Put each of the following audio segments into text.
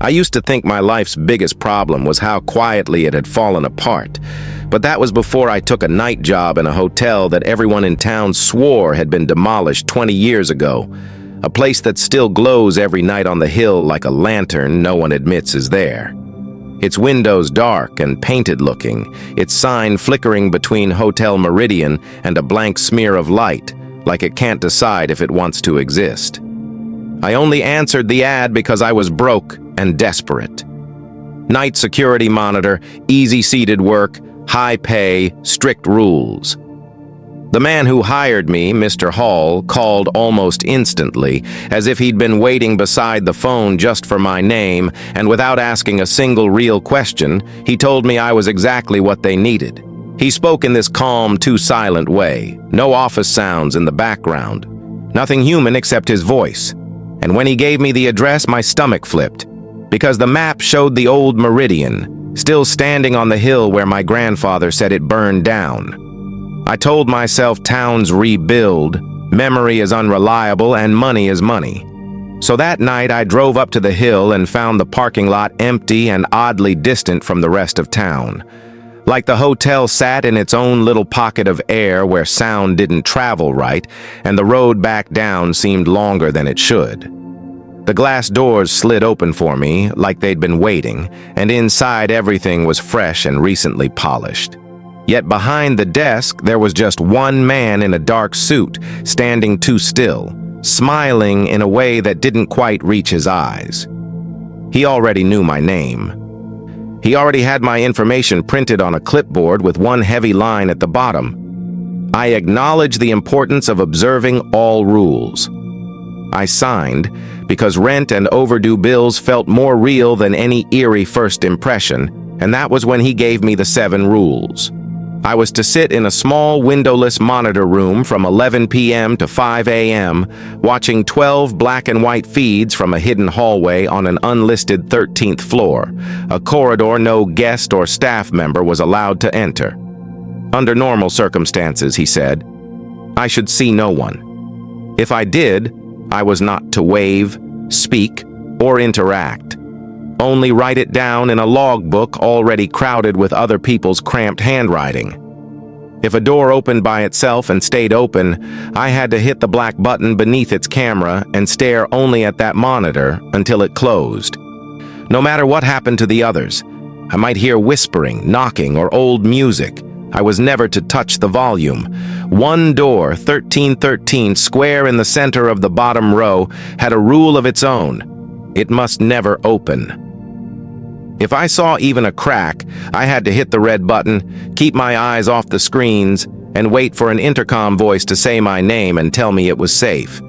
I used to think my life's biggest problem was how quietly it had fallen apart, but that was before I took a night job in a hotel that everyone in town swore had been demolished 20 years ago, a place that still glows every night on the hill like a lantern no one admits is there. Its windows dark and painted-looking, its sign flickering between Hotel Meridian and a blank smear of light, like it can't decide if it wants to exist. I only answered the ad because I was broke and desperate. Night security monitor, easy-seated work, high pay, strict rules. The man who hired me, Mr. Hall, called almost instantly, as if he'd been waiting beside the phone just for my name, and without asking a single real question, he told me I was exactly what they needed. He spoke in this calm, too silent way, no office sounds in the background, nothing human except his voice. And when he gave me the address, my stomach flipped, because the map showed the old Meridian, still standing on the hill where my grandfather said it burned down. I told myself towns rebuild, memory is unreliable, and money is money. So that night I drove up to the hill and found the parking lot empty and oddly distant from the rest of town. Like the hotel sat in its own little pocket of air where sound didn't travel right, and the road back down seemed longer than it should. The glass doors slid open for me, like they'd been waiting, and inside everything was fresh and recently polished. Yet behind the desk there was just one man in a dark suit, standing too still, smiling in a way that didn't quite reach his eyes. He already knew my name. He already had my information printed on a clipboard with one heavy line at the bottom. I acknowledge the importance of observing all rules. I signed because rent and overdue bills felt more real than any eerie first impression, and that was when he gave me the 7 rules. I was to sit in a small windowless monitor room from 11 p.m. to 5 a.m., watching 12 black and white feeds from a hidden hallway on an unlisted 13th floor, a corridor no guest or staff member was allowed to enter. Under normal circumstances, he said, I should see no one. If I did, I was not to wave, speak, or interact. Only write it down in a logbook already crowded with other people's cramped handwriting. If a door opened by itself and stayed open, I had to hit the black button beneath its camera and stare only at that monitor until it closed. No matter what happened to the others, I might hear whispering, knocking, or old music. I was never to touch the volume. One door, 1313, square in the center of the bottom row, had a rule of its own. It must never open. If I saw even a crack, I had to hit the red button, keep my eyes off the screens, and wait for an intercom voice to say my name and tell me it was safe.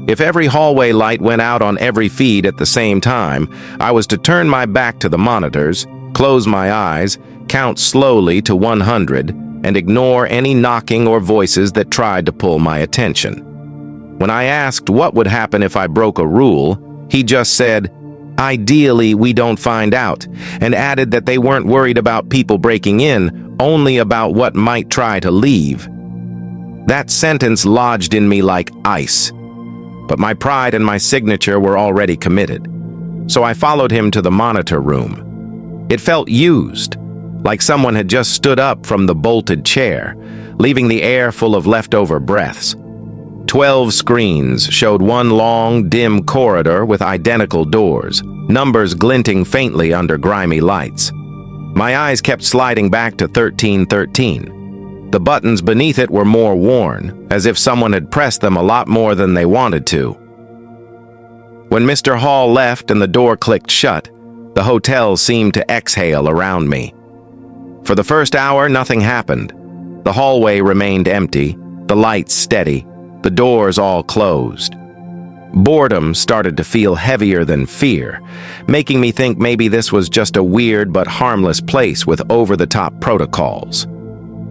If every hallway light went out on every feed at the same time, I was to turn my back to the monitors, close my eyes, count slowly to 100, and ignore any knocking or voices that tried to pull my attention. When I asked what would happen if I broke a rule, he just said, "Ideally, we don't find out," and added that they weren't worried about people breaking in, only about what might try to leave. That sentence lodged in me like ice, but my pride and my signature were already committed. So I followed him to the monitor room. It felt used, like someone had just stood up from the bolted chair, leaving the air full of leftover breaths. 12 screens showed one long, dim corridor with identical doors, numbers glinting faintly under grimy lights. My eyes kept sliding back to 1313. The buttons beneath it were more worn, as if someone had pressed them a lot more than they wanted to. When Mr. Hall left and the door clicked shut, the hotel seemed to exhale around me. For the first hour, nothing happened. The hallway remained empty, the lights steady, the doors all closed. Boredom started to feel heavier than fear, making me think maybe this was just a weird but harmless place with over-the-top protocols.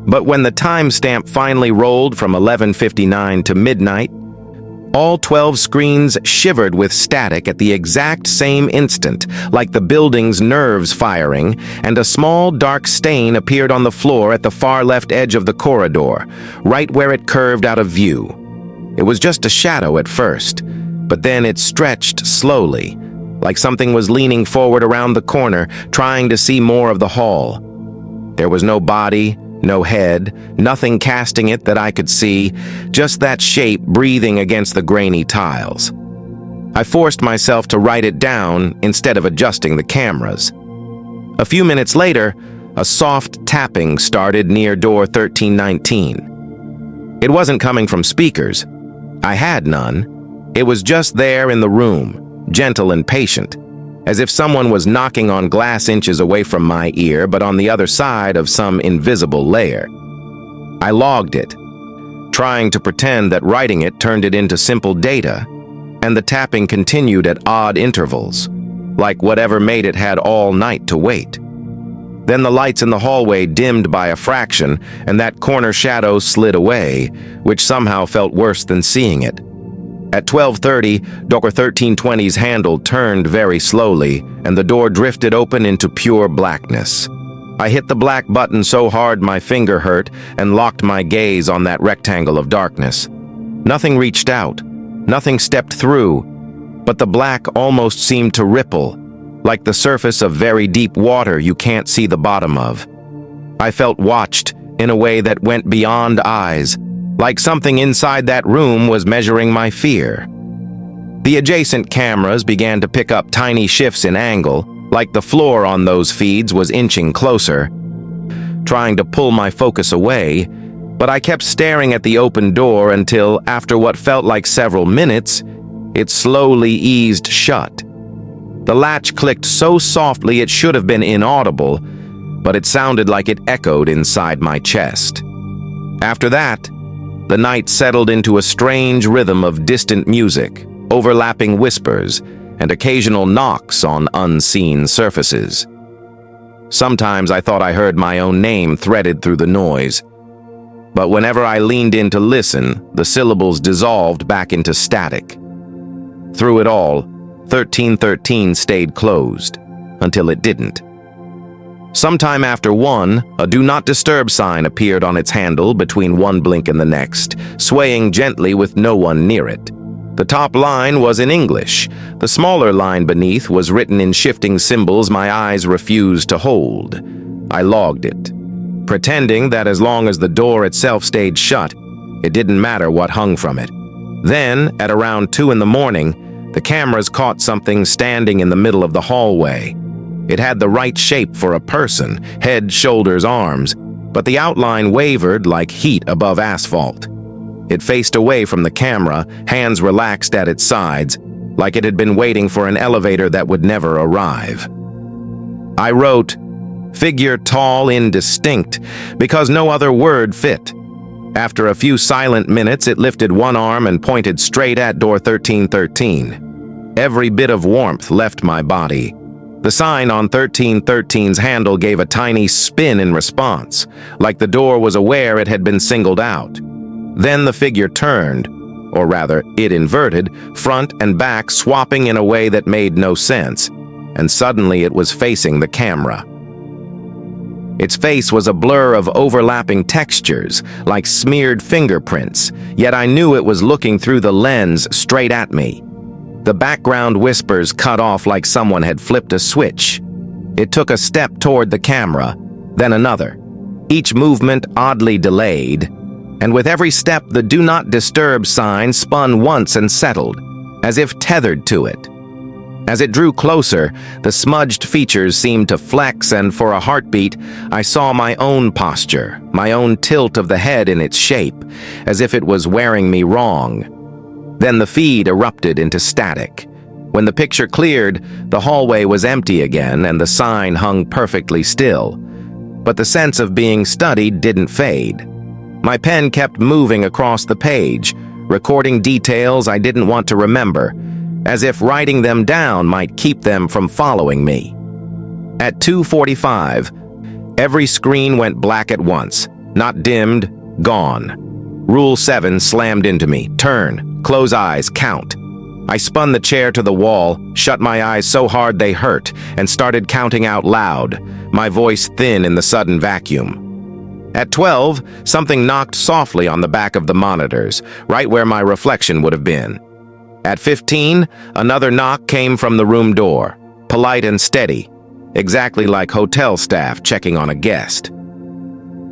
But when the timestamp finally rolled from 11:59 to midnight, all 12 screens shivered with static at the exact same instant, like the building's nerves firing, and a small dark stain appeared on the floor at the far left edge of the corridor, right where it curved out of view. It was just a shadow at first, but then it stretched slowly, like something was leaning forward around the corner, trying to see more of the hall. There was no body, no head, nothing casting it that I could see, just that shape breathing against the grainy tiles. I forced myself to write it down instead of adjusting the cameras. A few minutes later, a soft tapping started near door 1319. It wasn't coming from speakers. I had none. It was just there in the room, gentle and patient, as if someone was knocking on glass inches away from my ear, but on the other side of some invisible layer. I logged it, trying to pretend that writing it turned it into simple data, and the tapping continued at odd intervals, like whatever made it had all night to wait. Then the lights in the hallway dimmed by a fraction, and that corner shadow slid away, which somehow felt worse than seeing it. At 12:30, door 1320's handle turned very slowly, and the door drifted open into pure blackness. I hit the black button so hard my finger hurt and locked my gaze on that rectangle of darkness. Nothing reached out, nothing stepped through, but the black almost seemed to ripple, like the surface of very deep water you can't see the bottom of. I felt watched in a way that went beyond eyes, like something inside that room was measuring my fear. The adjacent cameras began to pick up tiny shifts in angle, like the floor on those feeds was inching closer, trying to pull my focus away, but I kept staring at the open door until, after what felt like several minutes, it slowly eased shut. The latch clicked so softly it should have been inaudible, but it sounded like it echoed inside my chest. After that, the night settled into a strange rhythm of distant music, overlapping whispers, and occasional knocks on unseen surfaces. Sometimes I thought I heard my own name threaded through the noise, but whenever I leaned in to listen, the syllables dissolved back into static. Through it all, 1313 stayed closed, until it didn't. Sometime after 1, a Do Not Disturb sign appeared on its handle between one blink and the next, swaying gently with no one near it. The top line was in English. The smaller line beneath was written in shifting symbols my eyes refused to hold. I logged it, pretending that as long as the door itself stayed shut, it didn't matter what hung from it. Then, at around 2 in the morning, the cameras caught something standing in the middle of the hallway. It had the right shape for a person, head, shoulders, arms, but the outline wavered like heat above asphalt. It faced away from the camera, hands relaxed at its sides, like it had been waiting for an elevator that would never arrive. I wrote, "Figure tall, indistinct," because no other word fit. After a few silent minutes, it lifted one arm and pointed straight at door 1313. Every bit of warmth left my body. The sign on 1313's handle gave a tiny spin in response, like the door was aware it had been singled out. Then the figure turned, or rather, it inverted, front and back swapping in a way that made no sense, and suddenly it was facing the camera. Its face was a blur of overlapping textures, like smeared fingerprints, yet I knew it was looking through the lens straight at me. The background whispers cut off like someone had flipped a switch. It took a step toward the camera, then another, each movement oddly delayed, and with every step the Do Not Disturb sign spun once and settled, as if tethered to it. As it drew closer, the smudged features seemed to flex, and for a heartbeat, I saw my own posture, my own tilt of the head in its shape, as if it was wearing me wrong. Then the feed erupted into static. When the picture cleared, the hallway was empty again and the sign hung perfectly still. But the sense of being studied didn't fade. My pen kept moving across the page, recording details I didn't want to remember, as if writing them down might keep them from following me. At 2:45, every screen went black at once, not dimmed, gone. Rule 7 slammed into me. Turn, close eyes, count. I spun the chair to the wall, shut my eyes so hard they hurt, and started counting out loud, my voice thin in the sudden vacuum. At 12, something knocked softly on the back of the monitors, right where my reflection would have been. At 15, another knock came from the room door, polite and steady, exactly like hotel staff checking on a guest.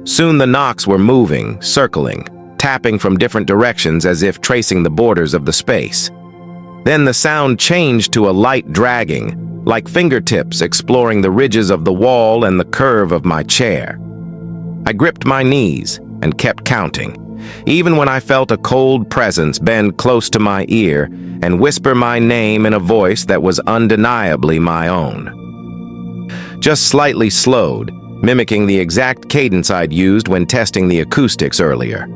Soon the knocks were moving, circling, tapping from different directions as if tracing the borders of the space. Then the sound changed to a light dragging, like fingertips exploring the ridges of the wall and the curve of my chair. I gripped my knees and kept counting, even when I felt a cold presence bend close to my ear and whisper my name in a voice that was undeniably my own. Just slightly slowed, mimicking the exact cadence I'd used when testing the acoustics earlier.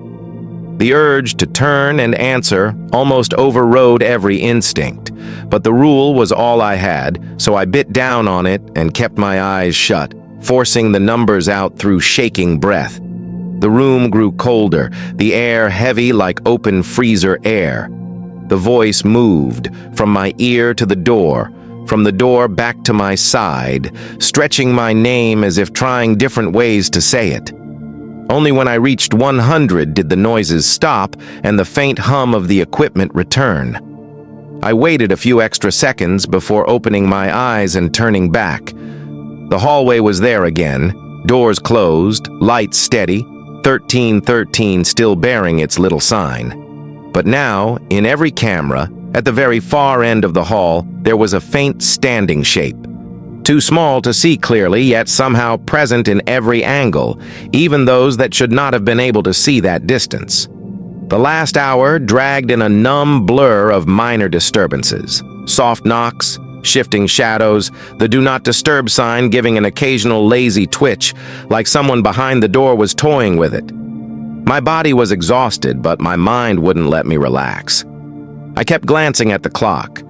The urge to turn and answer almost overrode every instinct, but the rule was all I had, so I bit down on it and kept my eyes shut, forcing the numbers out through shaking breath. The room grew colder, the air heavy like open freezer air. The voice moved from my ear to the door, from the door back to my side, stretching my name as if trying different ways to say it. Only when I reached 100 did the noises stop and the faint hum of the equipment return. I waited a few extra seconds before opening my eyes and turning back. The hallway was there again, doors closed, lights steady, 1313 still bearing its little sign. But now, in every camera, at the very far end of the hall, there was a faint standing shape. Too small to see clearly, yet somehow present in every angle, even those that should not have been able to see that distance. The last hour dragged in a numb blur of minor disturbances. Soft knocks, shifting shadows, the do not disturb sign giving an occasional lazy twitch, like someone behind the door was toying with it. My body was exhausted, but my mind wouldn't let me relax. I kept glancing at the clock,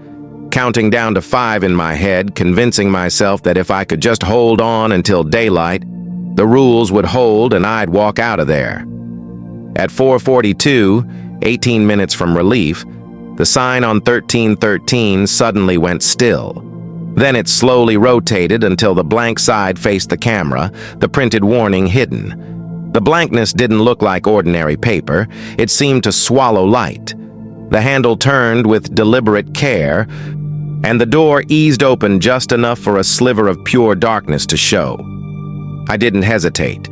counting down to 5 in my head, convincing myself that if I could just hold on until daylight, the rules would hold and I'd walk out of there. At 4:42, 18 minutes from relief, the sign on 1313 suddenly went still. Then it slowly rotated until the blank side faced the camera, the printed warning hidden. The blankness didn't look like ordinary paper. It seemed to swallow light. The handle turned with deliberate care, and the door eased open just enough for a sliver of pure darkness to show. I didn't hesitate.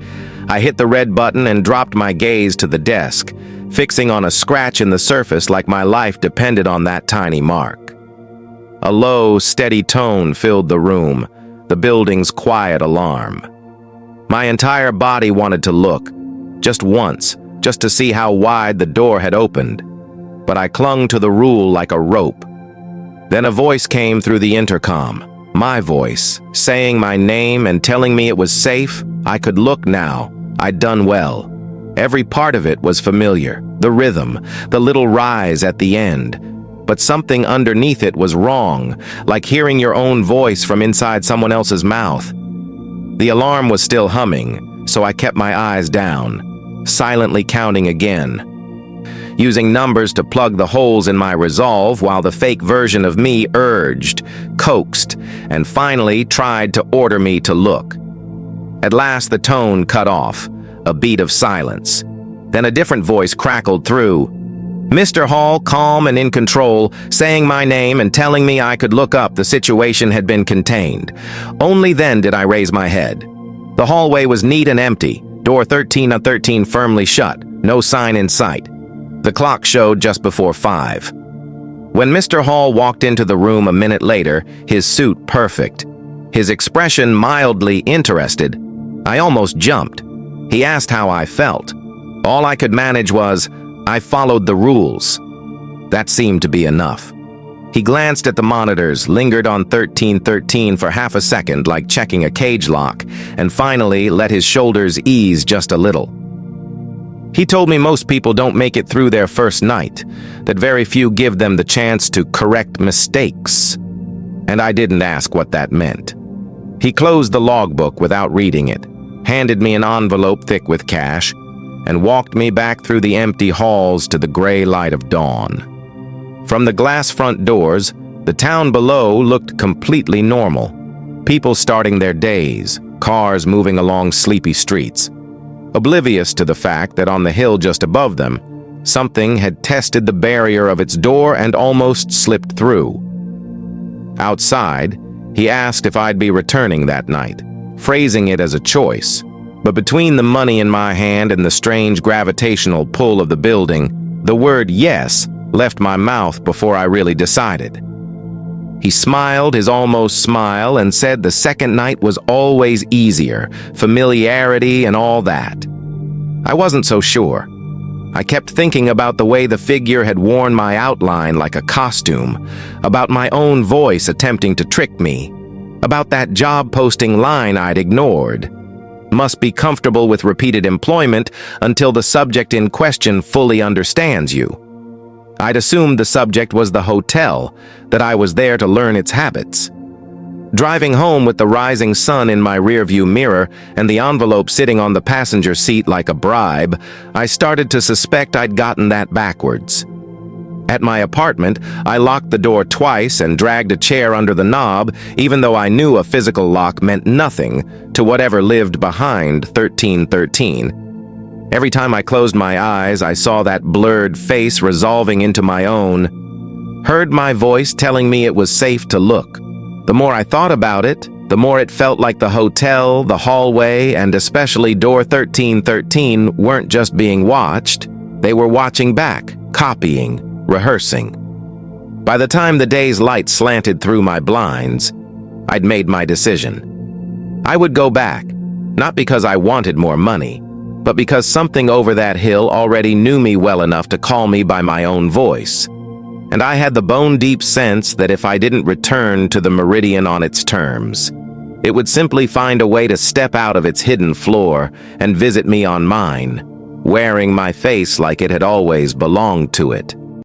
I hit the red button and dropped my gaze to the desk, fixing on a scratch in the surface like my life depended on that tiny mark. A low, steady tone filled the room, the building's quiet alarm. My entire body wanted to look, just once, just to see how wide the door had opened. But I clung to the rule like a rope. Then a voice came through the intercom, my voice, saying my name and telling me it was safe. I could look now. I'd done well. Every part of it was familiar, the rhythm, the little rise at the end. But something underneath it was wrong, like hearing your own voice from inside someone else's mouth. The alarm was still humming, so I kept my eyes down, silently counting again, using numbers to plug the holes in my resolve while the fake version of me urged, coaxed, and finally tried to order me to look. At last the tone cut off, a beat of silence. Then a different voice crackled through. Mr. Hall, calm and in control, saying my name and telling me I could look up, the situation had been contained. Only then did I raise my head. The hallway was neat and empty, door 1313 firmly shut, no sign in sight. The clock showed just before 5. When Mr. Hall walked into the room a minute later, his suit perfect, his expression mildly interested, I almost jumped. He asked how I felt. All I could manage was, I followed the rules. That seemed to be enough. He glanced at the monitors, lingered on 1313 for half a second like checking a cage lock, and finally let his shoulders ease just a little. He told me most people don't make it through their first night, that very few give them the chance to correct mistakes. And I didn't ask what that meant. He closed the logbook without reading it, handed me an envelope thick with cash, and walked me back through the empty halls to the gray light of dawn. From the glass front doors, the town below looked completely normal. People starting their days, cars moving along sleepy streets. Oblivious to the fact that on the hill just above them, Something had tested the barrier of its door and almost slipped through. Outside, he asked if I'd be returning that night, phrasing it as a choice. But between the money in my hand and the strange gravitational pull of the building, the word yes left my mouth before I really decided. He smiled his almost smile and said the second night was always easier, familiarity and all that. I wasn't so sure. I kept thinking about the way the figure had worn my outline like a costume, about my own voice attempting to trick me, about that job posting line I'd ignored. Must be comfortable with repeated employment until the subject in question fully understands you. I'd assumed the subject was the hotel, that I was there to learn its habits. Driving home with the rising sun in my rearview mirror and the envelope sitting on the passenger seat like a bribe, I started to suspect I'd gotten that backwards. At my apartment, I locked the door twice and dragged a chair under the knob, even though I knew a physical lock meant nothing to whatever lived behind 1313. Every time I closed my eyes, I saw that blurred face resolving into my own, heard my voice telling me it was safe to look. The more I thought about it, the more it felt like the hotel, the hallway, and especially door 1313 weren't just being watched, they were watching back, copying, rehearsing. By the time the day's light slanted through my blinds, I'd made my decision. I would go back, not because I wanted more money, but because something over that hill already knew me well enough to call me by my own voice. And I had the bone-deep sense that if I didn't return to the meridian on its terms, it would simply find a way to step out of its hidden floor and visit me on mine, wearing my face like it had always belonged to it.